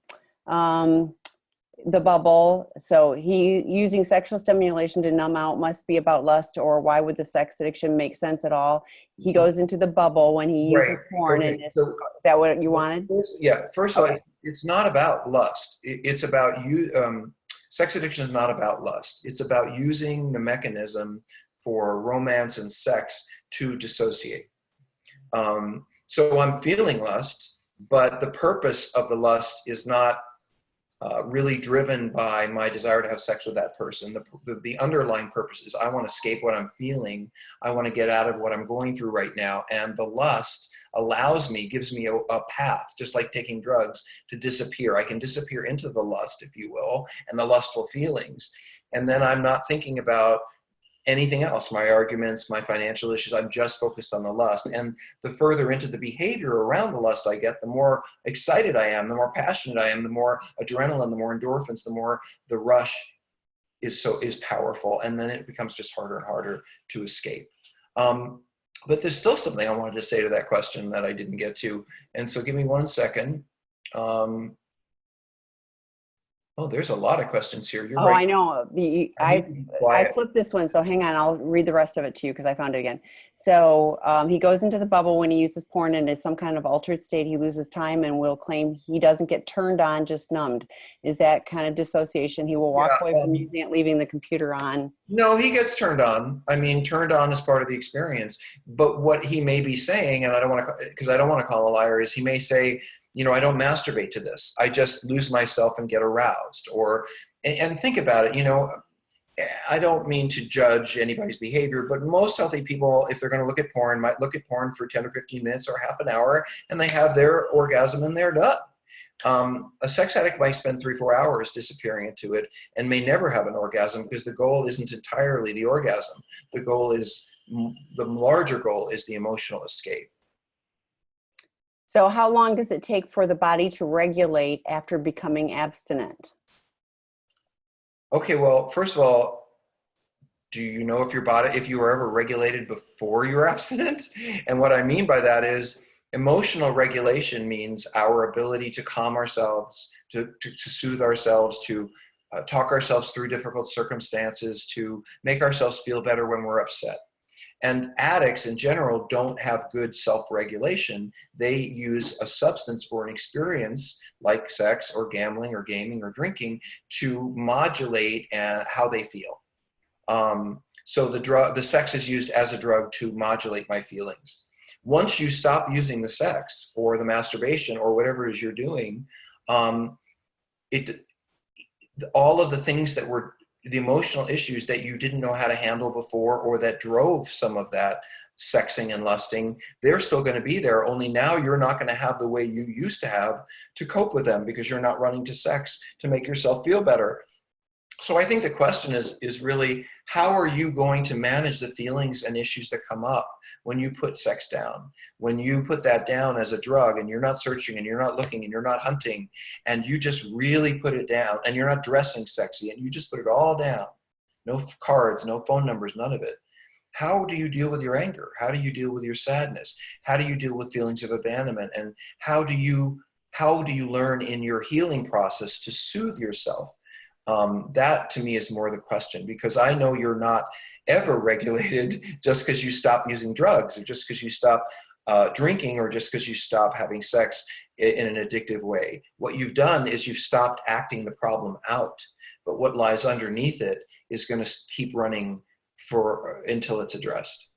[SPEAKER 2] the bubble. So he using sexual stimulation to numb out must be about lust, or why would the sex addiction make sense at all? He goes into the bubble when he uses porn. Okay. And is that what you wanted?
[SPEAKER 1] First of all, it's not about lust. It's about you. Sex addiction is not about lust. It's about using the mechanism for romance and sex to dissociate. So I'm feeling lust, but the purpose of the lust is not really driven by my desire to have sex with that person. The underlying purpose is I want to escape what I'm feeling. I want to get out of what I'm going through right now. And the lust allows me, gives me a path, just like taking drugs, to disappear. I can disappear into the lust, if you will, and the lustful feelings. And then I'm not thinking about anything else, my arguments, my financial issues. I'm just focused on the lust. And the further into the behavior around the lust I get, the more excited I am, the more passionate I am, the more adrenaline, the more endorphins, the more the rush is powerful. And then it becomes just harder and harder to escape. But there's still something I wanted to say to that question that I didn't get to. And so give me 1 second. Oh, there's a lot of questions here. You're right.
[SPEAKER 2] I know. I flipped this one, so hang on. I'll read the rest of it to you because I found it again. So he goes into the bubble when he uses porn and is some kind of altered state. He loses time and will claim he doesn't get turned on, just numbed. Is that kind of dissociation? He will walk away from using it, leaving the computer on.
[SPEAKER 1] No, he gets turned on. I mean, turned on is part of the experience. But what he may be saying, and I don't want to call a liar, is he may say, you know, I don't masturbate to this. I just lose myself and get aroused. And think about it, you know, I don't mean to judge anybody's behavior, but most healthy people, if they're going to look at porn, might look at porn for 10 or 15 minutes or half an hour, and they have their orgasm and they're done. A sex addict might spend 3 or 4 hours disappearing into it and may never have an orgasm because the goal isn't entirely the orgasm. The larger goal is the emotional escape.
[SPEAKER 2] So how long does it take for the body to regulate after becoming abstinent?
[SPEAKER 1] Okay, well, first of all, do you know if you were ever regulated before you were abstinent? And what I mean by that is emotional regulation means our ability to calm ourselves, to soothe ourselves, to talk ourselves through difficult circumstances, to make ourselves feel better when we're upset. And addicts in general don't have good self-regulation. They use a substance or an experience like sex or gambling or gaming or drinking to modulate how they feel. So the sex is used as a drug to modulate my feelings. Once you stop using the sex or the masturbation or whatever it is you're doing, all of the things that were the emotional issues that you didn't know how to handle before or that drove some of that sexing and lusting, they're still going to be there, only now you're not going to have the way you used to have to cope with them because you're not running to sex to make yourself feel better. So I think the question is really, how are you going to manage the feelings and issues that come up when you put sex down? When you put that down as a drug and you're not searching and you're not looking and you're not hunting and you just really put it down and you're not dressing sexy and you just put it all down. No cards, no phone numbers, none of it. How do you deal with your anger? How do you deal with your sadness? How do you deal with feelings of abandonment? And how do you learn in your healing process to soothe yourself? That to me is more the question, because I know you're not ever regulated just because you stop using drugs or just because you stop drinking or just because you stop having sex in an addictive way. What you've done is you've stopped acting the problem out, but what lies underneath it is going to keep running until it's addressed.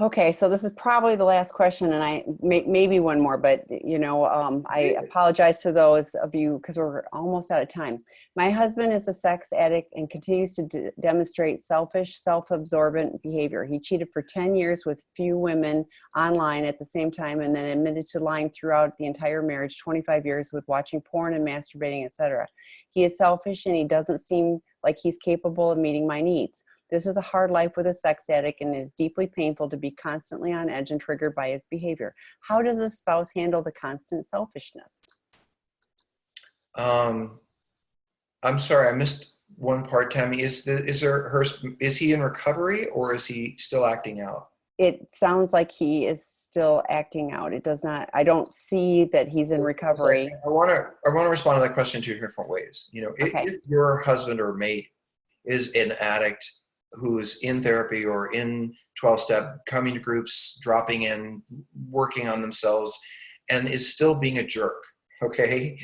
[SPEAKER 2] Okay, so this is probably the last question, and I maybe one more, but I apologize to those of you because we're almost out of time. My husband is a sex addict and continues to demonstrate selfish, self-absorbent behavior. He cheated for 10 years with few women online at the same time, and then admitted to lying throughout the entire marriage, 25 years, with watching porn and masturbating, etc. He is selfish, and he doesn't seem like he's capable of meeting my needs. This is a hard life with a sex addict and is deeply painful to be constantly on edge and triggered by his behavior. How does a spouse handle the constant selfishness?
[SPEAKER 1] I'm sorry, I missed one part, Tammy. Is he in recovery or is he still acting out?
[SPEAKER 2] It sounds like he is still acting out. It does not, I don't see that he's in recovery.
[SPEAKER 1] I want to respond to that question 2 different ways.
[SPEAKER 2] Okay.
[SPEAKER 1] If your husband or mate is an addict who's in therapy or in 12-step, coming to groups, dropping in, working on themselves, and is still being a jerk, okay?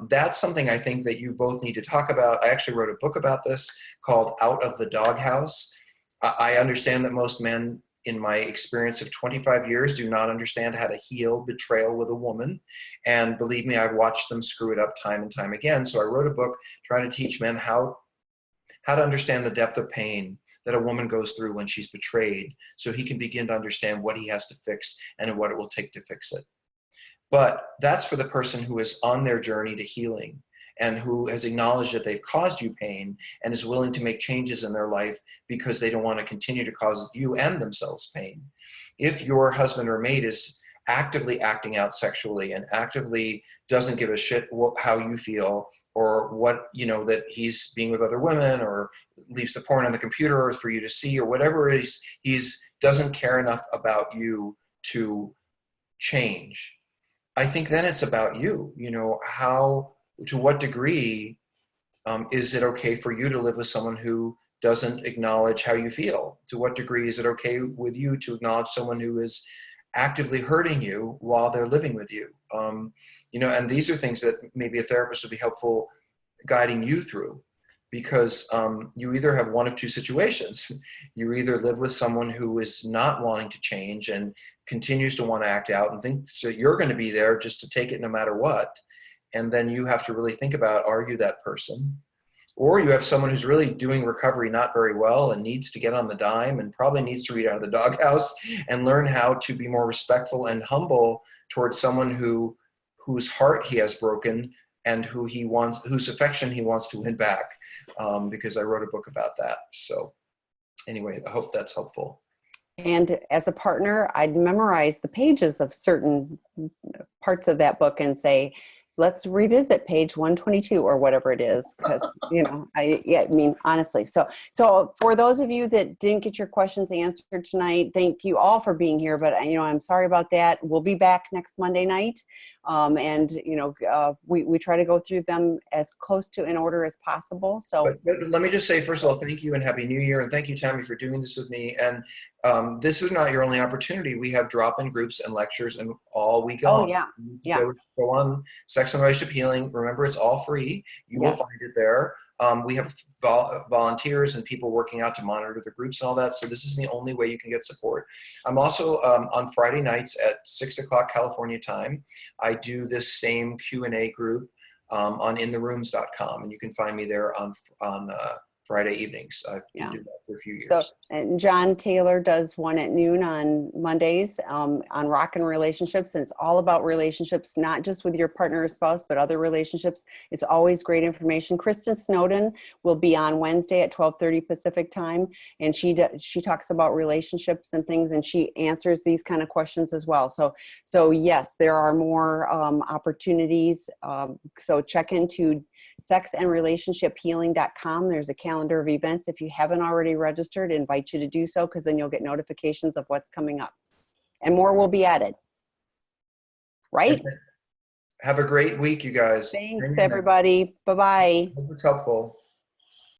[SPEAKER 1] That's something I think that you both need to talk about. I actually wrote a book about this called Out of the Doghouse. I understand that most men in my experience of 25 years, do not understand how to heal betrayal with a woman. And believe me, I've watched them screw it up time and time again. So I wrote a book trying to teach men how to understand the depth of pain that a woman goes through when she's betrayed, so he can begin to understand what he has to fix and what it will take to fix it. But that's for the person who is on their journey to healing and who has acknowledged that they've caused you pain and is willing to make changes in their life because they don't want to continue to cause you and themselves pain. If your husband or mate is actively acting out sexually and actively doesn't give a shit how you feel, or what, you know, that he's being with other women or leaves the porn on the computer for you to see, or whatever it is, he's doesn't care enough about you to change. I think then it's about you, you know, to what degree is it okay for you to live with someone who doesn't acknowledge how you feel? To what degree is it okay with you to acknowledge someone who is actively hurting you while they're living with you? You know, and these are things that maybe a therapist would be helpful guiding you through, because you either have one of two situations. You either live with someone who is not wanting to change and continues to want to act out and thinks that you're going to be there just to take it no matter what. And then you have to really think about, are you that person? Or you have someone who's really doing recovery not very well and needs to get on the dime and probably needs to read out of the doghouse and learn how to be more respectful and humble towards someone whose heart he has broken and whose affection he wants to win back, because I wrote a book about that. So anyway, I hope that's helpful.
[SPEAKER 2] And as a partner, I'd memorize the pages of certain parts of that book and say, let's revisit page 122 or whatever it is, because, you know, I mean, honestly. So for those of you that didn't get your questions answered tonight, thank you all for being here. But, you know, I'm sorry about that. We'll be back next Monday night. And, you know, we try to go through them as close to in order as possible. So
[SPEAKER 1] but let me just say, first of all, thank you and Happy New Year. And thank you, Tammy, for doing this with me. And this is not your only opportunity. We have drop-in groups and lectures and all week long.
[SPEAKER 2] Oh, yeah. Yeah.
[SPEAKER 1] Go on Sex and Relationship Healing. Remember, it's all free. You will find it there. We have volunteers and people working out to monitor the groups and all that. So this is the only way you can get support. I'm also on Friday nights at 6 o'clock California time. I do this same Q&A group on intherooms.com, and you can find me there on Friday evenings. I've been doing that for a few years.
[SPEAKER 2] So, and John Taylor does one at noon on Mondays on Rock and Relationships. And it's all about relationships, not just with your partner or spouse, but other relationships. It's always great information. Kristen Snowden will be on Wednesday at 12:30 Pacific time. And she talks about relationships and things, and she answers these kind of questions as well. So yes, there are more opportunities. So check into sexandrelationshiphealing.com. There's a calendar of events. If you haven't already registered, I invite you to do so, because then you'll get notifications of what's coming up. And more will be added. Right?
[SPEAKER 1] Have a great week, you guys.
[SPEAKER 2] Thanks, everybody. Bye-bye.
[SPEAKER 1] Hope it's helpful.